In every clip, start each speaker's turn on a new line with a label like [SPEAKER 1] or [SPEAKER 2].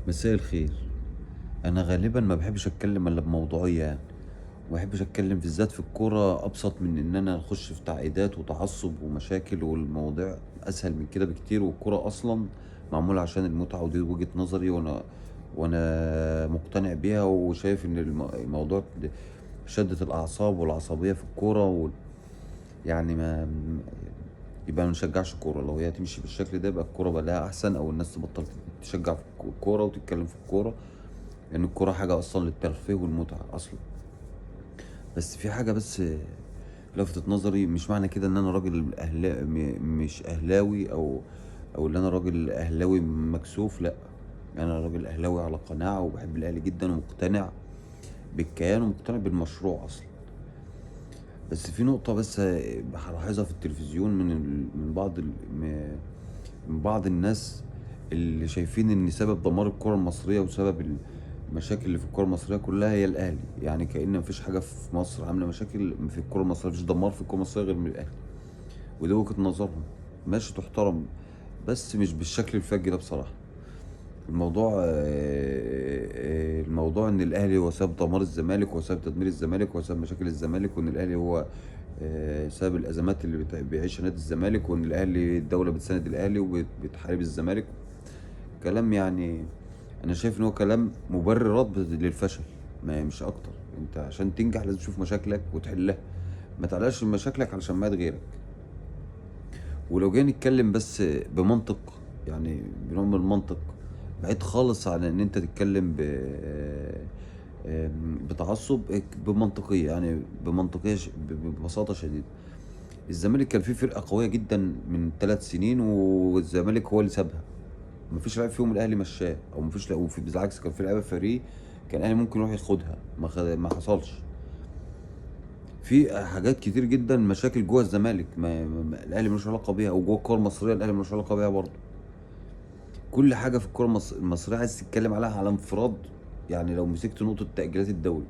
[SPEAKER 1] مساء الخير. انا غالبا ما بحبش اتكلم الا بموضوعيه يعني. ما بحبش اتكلم بالذات في الكوره، ابسط من ان انا اخش في تعقيدات وتعصب ومشاكل، والمواضيع اسهل من كده بكتير. والكوره اصلا معموله عشان المتعه، ودي وجهه نظري، وانا مقتنع بيها، وشايف ان الموضوع شدة الأعصاب والعصبية في الكورة يعني ما يبقى ما نشجعش كورة. لو هي تمشي بالشكل ده يبقى الكورة بقى لها أحسن، أو الناس تبطل تشجع في الكورة وتتكلم في الكورة، لأن الكورة حاجة أصلا للترفيه والمتعة أصلا. بس في حاجة بس لفتت نظري. مش معنى كده إن أنا راجل مش أهلاوي، أو إن أنا راجل أهلاوي مكسوف، لأ. أنا راجل أهلاوي على قناعة، وبحب الأهلي جدا، ومقتنع بالكيان، ومقتنع بالمشروع أصلا. بس في نقطة بس هلاحظها في التلفزيون من بعض الناس اللي شايفين ان سبب دمار الكرة المصرية، وسبب المشاكل اللي في الكرة المصرية كلها هي الاهلي. يعني كأن مفيش حاجة في مصر عاملة مشاكل في الكرة المصرية، مفيش دمار في الكرة المصرية غير من الاهلي. وده وجهة نظرهم، ماشي، تحترم، بس مش بالشكل الفج ده بصراحة. الموضوع ان الاهلي هو سبب دمار الزمالك، هو سبب تدمير الزمالك، هو سبب مشاكل الزمالك، وان الاهلي هو سبب الازمات اللي بيعيشها نادي الزمالك، وان الاهلي الدوله بتساند الاهلي وبتحارب الزمالك. كلام يعني، انا شايف ان هو كلام مبررات للفشل، ما مش اكتر. انت عشان تنجح لازم تشوف مشاكلك وتحلها، ما تعلاش من مشاكلك علشان ما غيرك. ولو جينا نتكلم بس بمنطق، يعني بنوع من المنطق، بعيد خالص عن ان انت تتكلم بتعصب، بمنطقية، يعني ببساطة شديدة. الزمالك كان فيه فرقة قوية جدا من 3 سنين، والزمالك هو اللي سابها. مفيش لاعب فيهم الاهلي مشاه، او مفيش لاعب، بالعكس كان في لعيبه فريق كان الاهلي ممكن يروح ياخدها، ما حصلش. في حاجات كتير جدا مشاكل جوه الزمالك، الاهلي ملوش علاقه بيها، او جوه الكوره المصريه الاهلي ملوش علاقه بيها برضه. كل حاجه في الكوره المصريه عايز تتكلم عليها على انفراد. يعني لو مسكت نقطه تاجيلات الدوري،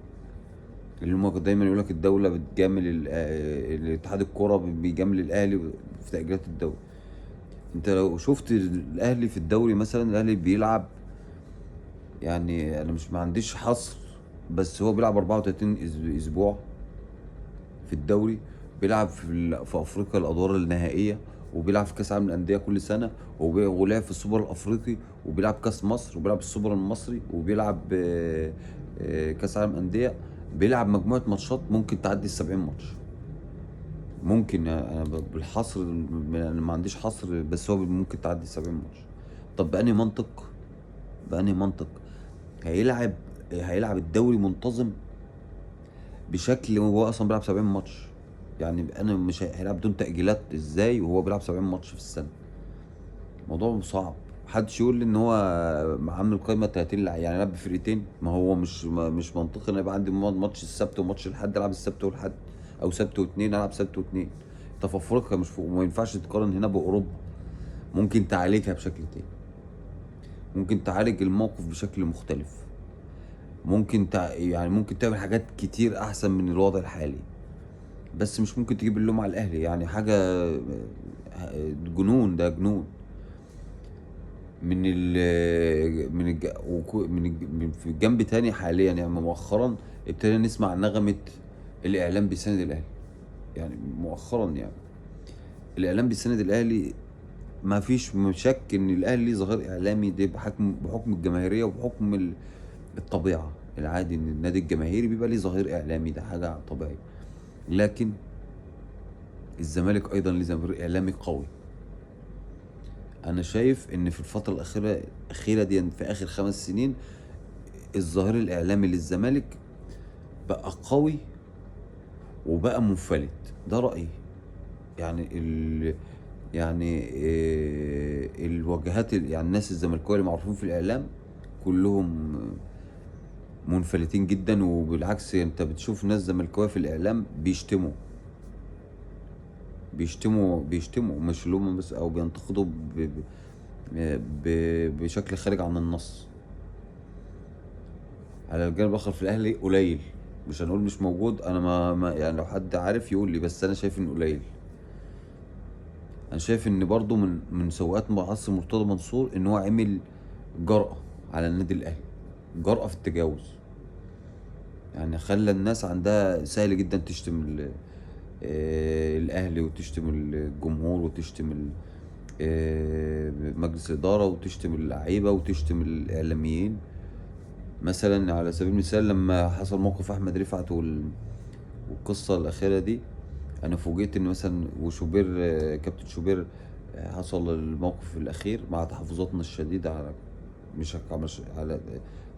[SPEAKER 1] اللي هم دايما يقول لك الدوله بتجامل الاتحاد الكوره بيجامل الاهلي في تاجيلات الدوري. انت لو شفت الاهلي في الدوري مثلا، الاهلي بيلعب، يعني انا مش ما عنديش حصر، بس هو بيلعب 34 اسبوع في الدوري. بيلعب في افريقيا الادوار النهائيه، وبيلعب في كاس العالم للانديه كل سنه، ولعب في السوبر الافريقي، وبيلعب كاس مصر، وبيلعب السوبر المصري، وبيلعب كاس العالم انديه. بيلعب مجموعه ماتشات ممكن تعدي ال70 ماتش. ممكن انا بالحصر، انا ما عنديش حصر، بس هو ممكن تعدي ال70 ماتش. طب بأنهي منطق هيلعب هيلعب الدوري منتظم بشكل، وهو اصلا بيلعب 70 ماتش؟ يعني انا مش هيلعب بدون تأجيلات ازاي وهو بيلعب 70 ماتش في السنة؟ الموضوع صعب. محدش يقول لي ان هو عامل قائمة 30 يعني لعب بفرقتين. ما هو مش منطقي ان يبقى عندي ماتش السبت وماتش الحد العب السبت والحد، او سبت واثنين العب سبت واثنين. انت في افريقيا مش فوق، ما ينفعش تقارن هنا باوروبا. ممكن تعالجها بشكل تاني، ممكن تعالج الموقف بشكل مختلف، يعني ممكن تعمل حاجات كتير احسن من الوضع الحالي. بس مش ممكن تجيب اللوم على الاهلي، يعني حاجه جنون، ده جنون. من ال من الج من في جنب تاني حاليا، يعني مؤخرا ابتدينا نسمع نغمه الاعلام بيساند الاهلي. يعني مؤخرا يعني الاعلام بيساند الاهلي. ما فيش شك ان الاهلي ليه ظهير اعلامي، ده بحكم الجماهيريه، وبحكم الطبيعه العادي ان النادي الجماهيري بيبقى ليه ظهير اعلامي، ده حاجه طبيعيه. لكن الزمالك ايضا ليه ظهير اعلامي قوي. انا شايف ان في الفتره الاخيره دي، في اخر 5 سنين، الظهير الاعلامي للزمالك بقى قوي وبقى منفلت. ده رايي. يعني الواجهات، يعني الناس الزملكاويه اللي معروفين في الاعلام كلهم منفلتين جدا. وبالعكس انت بتشوف ناس زملكاويه في الاعلام بيشتموا مش اللي هم بس، او بينتقدوا بشكل خارج عن النص. على الجانب الاخر في الاهلي قليل، مش هنقول مش موجود. انا يعني لو حد عارف يقول لي، بس انا شايف انه قليل. انا شايف ان برضو من سوءات معصر مرتضى منصور ان هو عمل جرأة على النادي الاهلي، جرأة في التجاوز. يعني خلى الناس عندها سهل جدا تشتم الاهلي، وتشتم الجمهور، وتشتم مجلس الاداره، وتشتم اللعيبه، وتشتم الاعلاميين. مثلا على سبيل المثال لما حصل موقف احمد رفعت والقصه الاخيره دي، انا فوجئت ان مثلا وشوبير، كابتن شوبير، حصل الموقف الاخير مع تحفظاتنا الشديده على، مش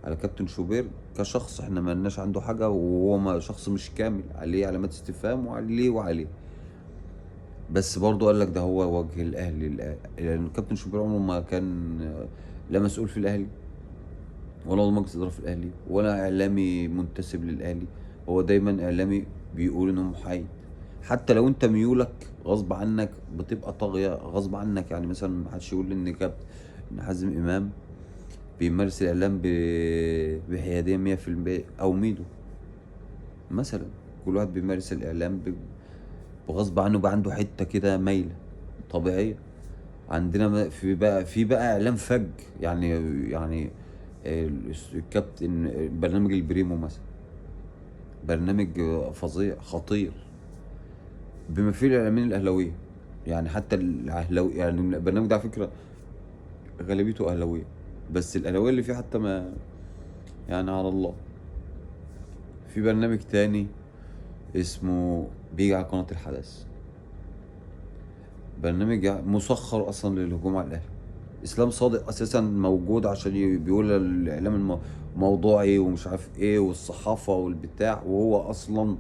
[SPEAKER 1] على كابتن شوبير كشخص. احنا ما لناش عنده حاجه، وهو ما شخص مش كامل، عليه علامات استفهام وعليه وعليه. بس برضه قال لك ده هو وجه الاهلي. لان كابتن شوبير عمره ما كان لا مسؤول في الاهلي، ولا عضو مجلس اداره في الاهلي، ولا اعلامي منتسب للاهلي. هو دايما اعلامي بيقول انه محايد. حتى لو انت ميولك غصب عنك بتبقى طاغيه غصب عنك. يعني مثلا ما حدش يقول ان حازم امام بيمارس الاعلام بحياديه 100%، او ميدو مثلا. كل واحد بيمارس الاعلام بغصب عنه، بقى عنده حته كده مايله طبيعيه. عندنا في بقى اعلام فج. يعني الكابتن برنامج البريمو مثلا، برنامج فظيع خطير، بما فيه الاعلاميين الاهلاويه. يعني حتى الاهلاوي، يعني البرنامج ده على فكره غالبيته اهلاويه، بس الاهلاويه اللي فيه حتى ما، يعني على الله. في برنامج تاني اسمه بيجي على قناه الحدث، برنامج مسخر اصلا للهجوم على الاهلي. اسلام صادق اساسا موجود عشان بيقول الاعلام موضوعي ومش عارف ايه، والصحافه والبتاع، وهو اصلا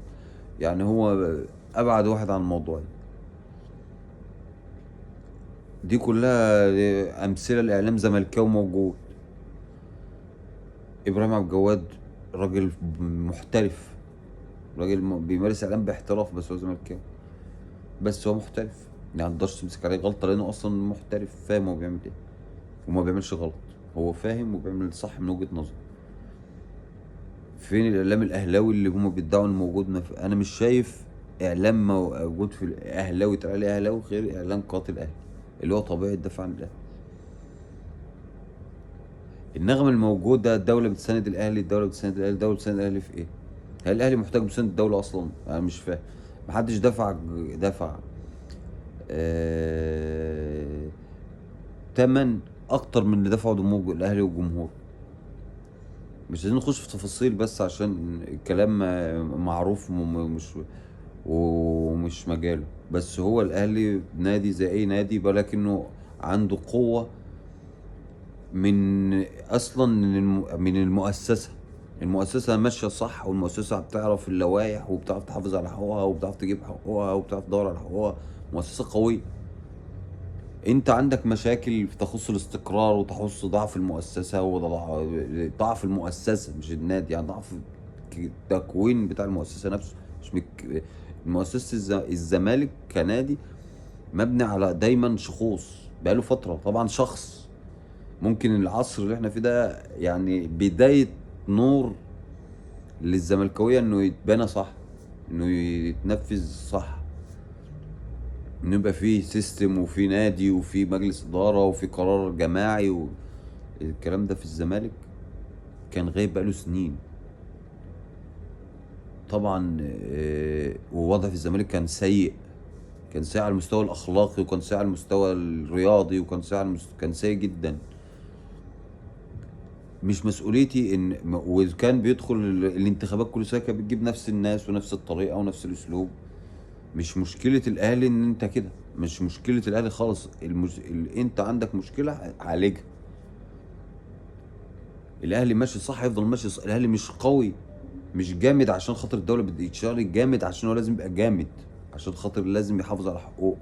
[SPEAKER 1] يعني هو ابعد واحد عن الموضوعي. دي كلها امثله لاعلام زملكاوي موجود. ابراهيم عبد الجواد راجل محترف، راجل بيمارس اعلام باحتراف، بس هو زملكاوي، بس هو محترف. يعني متقدرش تمسك عليه غلطه لانه اصلا محترف، فاهم هو بيعمل ايه وما بيعملش غلط. هو فاهم وبيعمل صح من وجهة نظره. فين الاعلام الاهلاوي اللي هم بيدعوا انه موجود؟ انا مش شايف اعلام موجود في الاهلاوي يتقال عليه اهلاوي غير اعلام قاتل اهلي، اللي هو طبيعي الدفاع عن الاهلي. النغمه الموجوده، الدوله بتساند الاهلي، الدوله بتساند الاهلي، الدوله بتساند الاهلي في ايه؟ هل الاهلي محتاج مساند الدوله اصلا؟ انا مش فاهم. محدش دفع آه... تمن اكتر من اللي دفعه دموع الاهلي والجمهور. مش عايزين نخش في تفاصيل بس عشان الكلام معروف ومش مجاله. بس هو الاهلي نادي زي اي نادي، ولكنه عنده قوة من اصلا من المؤسسة ماشية صح، والمؤسسة بتعرف اللوائح، وبتعرف تحافظ على حقوقها، وبتعرف تجيب حقوقها، وبتعرف تدور على حقوقها. مؤسسة قوية. انت عندك مشاكل تخص الاستقرار، وتخص ضعف المؤسسة، وضعف المؤسسة مش النادي، يعني ضعف التكوين بتاع المؤسسة نفسه. مش مؤسسة الزمالك كنادي مبني على دايما شخوص بقاله فترة. طبعا شخص ممكن العصر اللي احنا فيه ده يعني بداية نور للزملكاوية، انه يتبنى صح، انه يتنفذ صح، انه يبقى فيه سيستم، وفي نادي، وفي مجلس اداره، وفي قرار جماعي. الكلام ده في الزمالك كان غايب بقاله سنين. طبعا ووضع في الزمالك كان سيء. كان سيء على المستوى الاخلاقي، وكان سيء على المستوى الرياضي، وكان سيء كان سيء جدا. مش مسؤوليتي ان وكان بيدخل الانتخابات كل سنه كانت بتجيب نفس الناس ونفس الطريقه ونفس الاسلوب. مش مشكلة الأهلي إن أنت كده، مش مشكلة الأهلي خالص. أنت عندك مشكلة عالجها. الأهلي ماشي صح، يفضل ماشي صح. الأهلي مش قوي، مش جامد عشان خاطر الدولة بدها يتشارك، جامد عشان هو لازم يبقى جامد، عشان خاطر لازم يحافظ على حقوقه،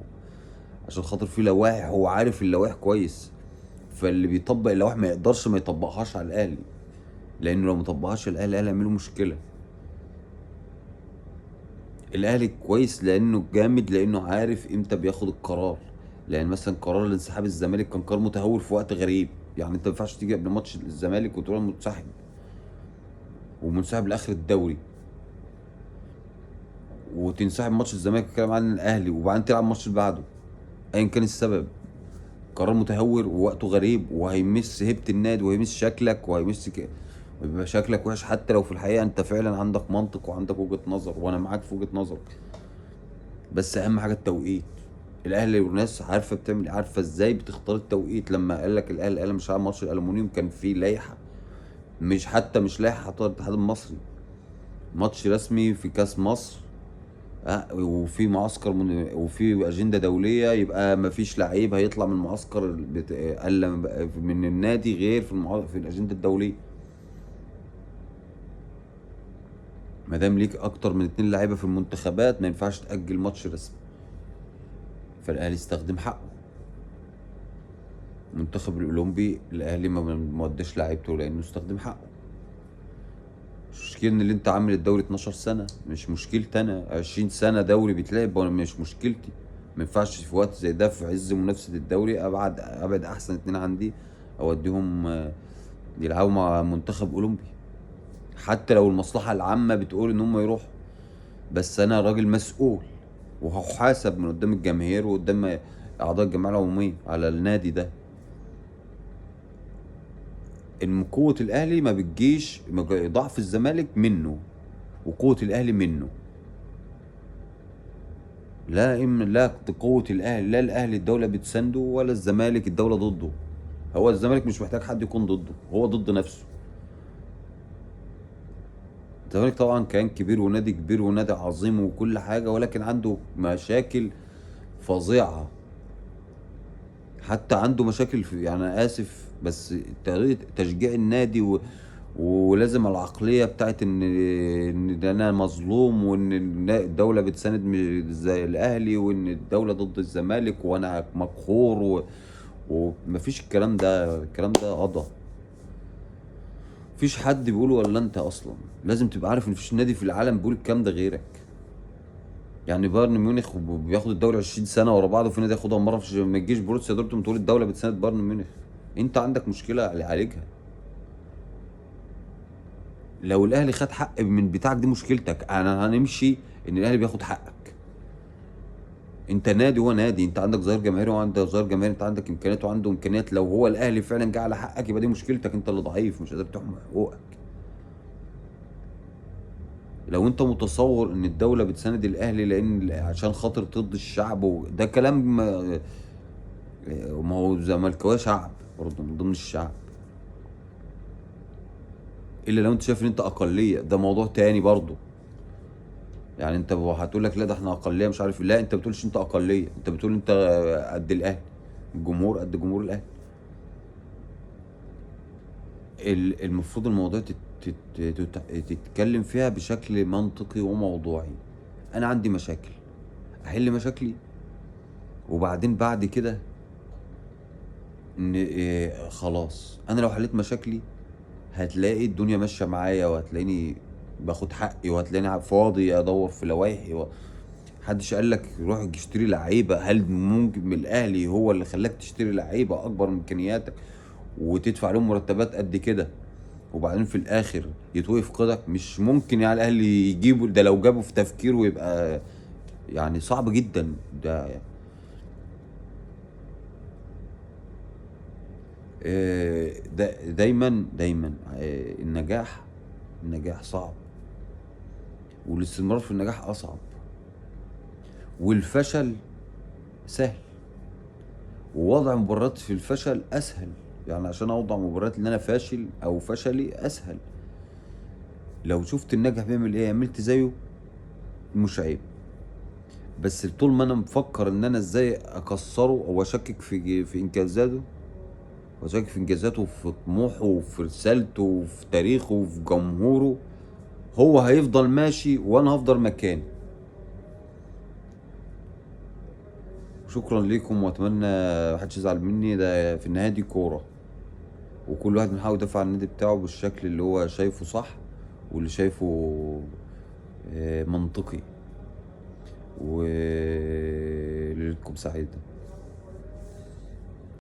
[SPEAKER 1] عشان خاطر في لوائح هو عارف اللوائح كويس. فاللي بيطبق اللوائح ما يقدرش ما يطبقهاش على الأهلي، لأنه لو ما طبقهاش على الأهلي هيعملوا مشكلة. الاهلي كويس لانه جامد، لانه عارف امتى بياخد القرار. لان مثلا قرار الانسحاب الزمالك كان قرار متهور في وقت غريب. يعني انت ما ينفعش تيجي قبل ماتش الزمالك وتقول انا منسحب، ومنسحب لاخر الدوري، وتنسحب ماتش الزمالك الكلام عن الاهلي، وبعدين تلعب الماتش اللي بعده ايا كان السبب. قرار متهور ووقته غريب، وهيمس هيبة النادي وهيمس شكلك ويبقى شكلك وحش، حتى لو في الحقيقة انت فعلا عندك منطق وعندك وجهة نظر، وانا معاك في وجهة نظرك. بس اهم حاجة التوقيت. الاهلي والناس عارفة بتعمل، عارفة ازاي بتختار التوقيت. لما قال لك الاهلي قال مش عارف ماتش الالومنيوم، كان فيه لائحة، مش لائحة حطها الاتحاد المصري، ماتش رسمي في كاس مصر، وفي معسكر وفي اجنده دوليه، يبقى ما فيش لعيب هيطلع من المعسكر الا من النادي غير في الاجنده الدوليه. ما دام ليك اكتر من 2 لعيبه في المنتخبات ما ينفعش تاجل ماتش رسمي. فالاهلي استخدم حقه. المنتخب الاولمبي الاهلي ما وداش لعيبته لانه استخدم حقه. مش مشكلة ان اللي انت عامل الدوري 12 سنة، مش مشكلتي انا 20 سنة دوري بيتلعب، وانا مش مشكلتي. ما ينفعش في وقت زي ده في عز منافسة الدوري ابعد احسن 2 عندي اوديهم يلعبوا مع منتخب اولمبي، حتى لو المصلحة العامة بتقول ان هم يروحوا. بس انا راجل مسؤول، وهحاسب من قدام الجماهير وقدام اعضاء الجمعية العمومية على النادي ده. ان قوة الاهلي ما بتجيش، ضعف الزمالك منه وقوة الاهلي منه. لا قوة الاهلي، لا الاهلي الدولة بتسنده ولا الزمالك الدولة ضده. هو الزمالك مش محتاج حد يكون ضده، هو ضد نفسه. الزمالك طبعا كيان كبير ونادي كبير ونادي عظيم وكل حاجة، ولكن عنده مشاكل فظيعة. حتى عنده مشاكل في، يعني انا اسف بس طريقة تشجيع النادي ولازم العقلية بتاعت ان ده انا مظلوم، وان الدولة بتساند زي الاهلي، وان الدولة ضد الزمالك وانا مقهور ومفيش الكلام ده. الكلام ده قضى. مفيش حد بيقوله ولا انت اصلا. لازم تبقى عارف ان مفيش نادي في العالم بيقول الكلام ده غيرك. يعني بايرن ميونخ بياخد الدوري 20 سنة ورا بعض، وفي نادي ياخدها مرة، ما تجيش بروسيا دورتموند تقول الدولة بتساند بايرن ميونخ. انت عندك مشكلة عالجها. لو الاهلي خد حق من بتاعك دي مشكلتك، انا هنمشي ان الاهلي بياخد حقك. انت نادي هو نادي، انت عندك ظهير جماهيري وعندك ظهير جماهيري، انت عندك امكانيات وعنده امكانيات. لو هو الاهلي فعلا جه على حقك يبقى دي مشكلتك، انت اللي ضعيف مش قادر تحمي حقوقك. لو انت متصور ان الدولة بتساند الاهلي لان عشان خاطر ترضي الشعب ده كلام ما هو الزملكاويه شعب برضه من ضمن الشعب. الا لو انت شايف ان انت اقليه، ده موضوع تاني برضه. يعني انت هتقول لك لا ده احنا اقليه مش عارف إيه. لا انت بتقولش انت اقليه، انت بتقول انت قد الاهلي، الجمهور قد جمهور الاهلي. المفروض الموضوع تتكلم فيها بشكل منطقي وموضوعي. انا عندي مشاكل، احل مشاكلي، وبعدين بعد كده ان إيه خلاص انا لو حليت مشاكلي هتلاقي الدنيا ماشيه معايا، وهتلاقيني باخد حقي، وهتلاقيني فاضي ادور في لوائحي محدش قال لك روح اشتري لعيبه. هل ممكن من الاهلي هو اللي خلاك تشتري لعيبه اكبر من امكانياتك وتدفع لهم مرتبات قد كده، وبعدين في الاخر يتوقف قدك؟ مش ممكن يعني الاهلي يجيبوا ده، لو جابوا في تفكيره يبقى يعني صعب جدا ده. ده دايما النجاح صعب، والاستمرار في النجاح اصعب، والفشل سهل، ووضع مبررات في الفشل اسهل. يعني عشان اوضع مبررات ان انا فاشل او فشلي اسهل. لو شفت الناجح بيعمل ايه عملت زيه مش عيب. بس طول ما انا مفكر ان انا ازاي اكسره او اشكك في انجازاته، واشكك في انجازاته وفي طموحه وفي رسالته وفي تاريخه وفي جمهوره، هو هيفضل ماشي وانا هفضل مكاني. شكرا ليكم، واتمنى محدش يزعل مني. ده في النهايه دي كوره، وكل واحد بيحاول يدافع عن النادي بتاعه بالشكل اللي هو شايفه صح واللي شايفه منطقي. وليلتكم سعيدة.